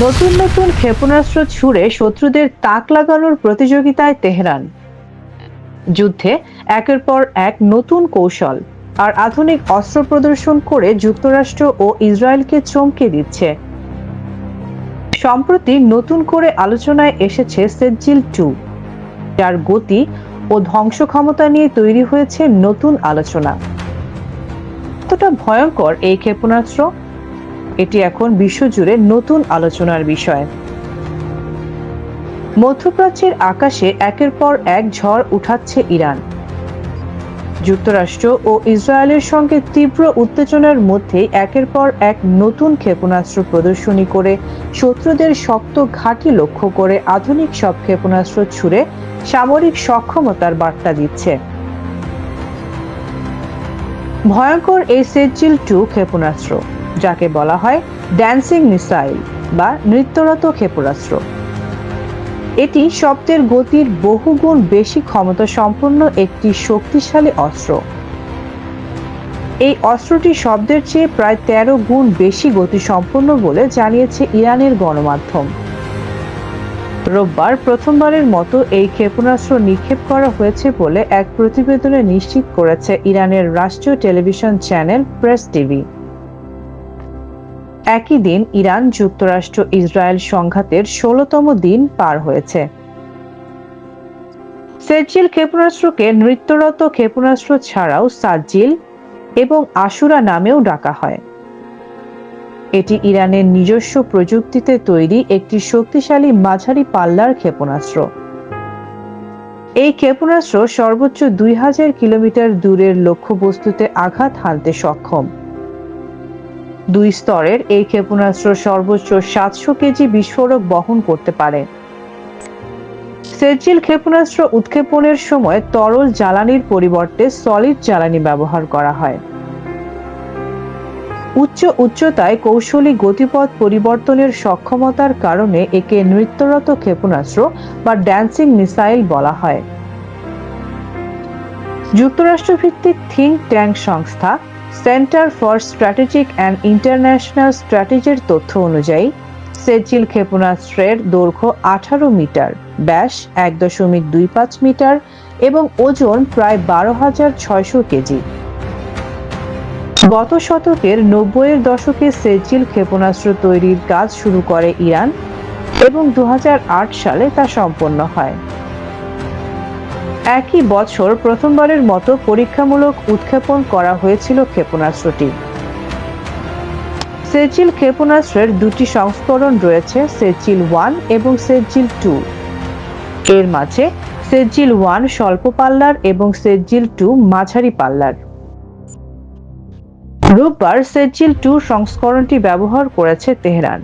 নতুন নতুন ক্ষেপণাস্ত্র ছুড়ে শত্রুদের তাক লাগানোর প্রতিযোগিতায় তেহরান। যুদ্ধে একের পর এক নতুন কৌশল আর আধুনিক অস্ত্র প্রদর্শন করে যুক্তরাষ্ট্র ও ইসরায়েলকে চমকে দিচ্ছে। সম্প্রতি নতুন করে আলোচনায় এসেছে সেজ্জিল-2, যার গতি ও ধ্বংস ক্ষমতা নিয়ে তৈরি হয়েছে নতুন আলোচনা। কতটা ভয়ঙ্কর এই ক্ষেপণাস্ত্র, এটি এখন বিশ্বজুড়ে নতুন আলোচনার বিষয়। মধ্যপ্রাচ্যের আকাশে একের পর এক ঝড় উঠাচ্ছে ইরান। যুক্তরাষ্ট্র ও ইসরায়েলের সঙ্গে তীব্র উত্তেজনার মধ্যে একের পর এক নতুন ক্ষেপণাস্ত্র প্রদর্শনী করে শত্রুদের শক্ত ঘাঁটি লক্ষ্য করে আধুনিক সব ক্ষেপণাস্ত্র ছুড়ে সামরিক সক্ষমতার বার্তা দিচ্ছে। ভয়ঙ্কর এই সেজ্জিল-2 ক্ষেপণাস্ত্র, যাকে বলা হয় ড্যান্সিং মিসাইল বা নৃত্যরত ক্ষেপণাস্ত্র, এটি শব্দের গতির বহুগুণ বেশি ক্ষমতা সম্পন্ন একটি শক্তিশালী অস্ত্র। এই অস্ত্রটি শব্দের চেয়ে প্রায় 13 গুণ বেশি গতিসম্পন্ন বলে জানিয়েছে ইরানের গণমাধ্যম। রোববার প্রথমবারের মতো এই ক্ষেপণাস্ত্র নিক্ষেপ করা হয়েছে বলে এক প্রতিবেদনে নিশ্চিত করেছে ইরানের রাষ্ট্রীয় টেলিভিশন চ্যানেল প্রেস টিভি। একই দিন ইরান যুক্তরাষ্ট্র ইসরায়েল সংঘাতের 16তম দিন পার হয়েছে। সেজ্জিল ক্ষেপণাস্ত্রকে নৃত্যরত ক্ষেপণাস্ত্র ছাড়াও সাজ্জিল এবং আশুরা নামেও ডাকা হয়। এটি ইরানের নিজস্ব প্রযুক্তিতে তৈরি একটি শক্তিশালী মাঝারি পাল্লার ক্ষেপণাস্ত্র। এই ক্ষেপণাস্ত্র সর্বোচ্চ 2000 কিলোমিটার দূরের লক্ষ্যবস্তুতে আঘাত হানতে সক্ষম। 2 স্তরের এই ক্ষেপণাস্ত্র সর্বোচ্চ 700 কেজি বিস্ফোরক বহন করতে পারে। সেজ্জিল ক্ষেপণাস্ত্র উৎক্ষেপণের সময় তরল জ্বালানির পরিবর্তে সলিড জ্বালানি ব্যবহার করা হয়। উচ্চ উচ্চতায় কৌশলী গতিপথ পরিবর্তনের সক্ষমতার কারণে একে নৃত্যরত ক্ষেপণাস্ত্র বা ড্যান্সিং মিসাইল বলা হয়। যুক্তরাষ্ট্রভিত্তিক থিঙ্ক ট্যাঙ্ক সংস্থা centre for strategic and international স্ট্র্যাটেজির তথ্য অনুযায়ী সেজ্জিল ক্ষেপণাস্ত্রের দৈর্ঘ্য 18 মিটার, ব্যাস 1.25 মিটার এবং ওজন প্রায় 12,600 কেজি। গত শতকের 90-এর দশকে সেজ্জিল ক্ষেপণাস্ত্র তৈরির কাজ শুরু করে ইরান এবং 2008 সালে তা সম্পন্ন হয়। একই বছর প্রথমবারের মতো পরীক্ষামূলক উৎক্ষেপণ করা হয়েছিল ক্ষেপণাস্ত্রটি। সেজ্জিল ক্ষেপণাস্ত্রের 2টি সংস্করণ রয়েছে, সেজ্জিল-1 এবং সেজ্জিল-2। এর মাঝে সেজ্জিল-1 স্বল্প পাল্লার এবং সেজ্জিল-2 মাঝারি পাল্লার। রোববার সেজ্জিল-2 সংস্করণটি ব্যবহার করেছে তেহরান।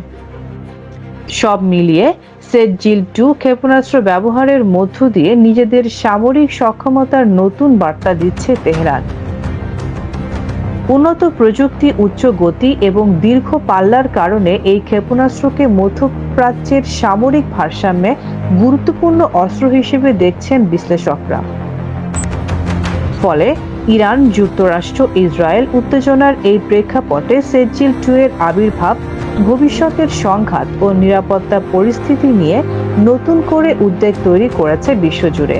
সব মিলিয়ে সেজ্জিল-2 ক্ষেপণাস্ত্র ব্যবহারের মধ্য দিয়ে নিজেদের সামরিক সক্ষমতার নতুন বার্তা দিচ্ছে তেহরান। উন্নত প্রযুক্তি, উচ্চ গতি এবং দীর্ঘ পাল্লার কারণে এই ক্ষেপণাস্ত্রকে মধ্যপ্রাচ্যের সামরিক ভারসাম্যে গুরুত্বপূর্ণ অস্ত্র হিসেবে দেখছেন বিশ্লেষকরা। ফলে ইরান, যুক্তরাষ্ট্র, ইসরায়েল উত্তেজনার এই প্রেক্ষাপটে সেজ্জিল-2 এর আবির্ভাব ভবিষ্যতের সংঘাত ও নিরাপত্তা পরিস্থিতি নিয়ে নতুন করে উদ্বেগ তৈরি করেছে বিশ্বজুড়ে।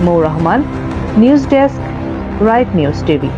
Mou Rahman, news desk, right news TV.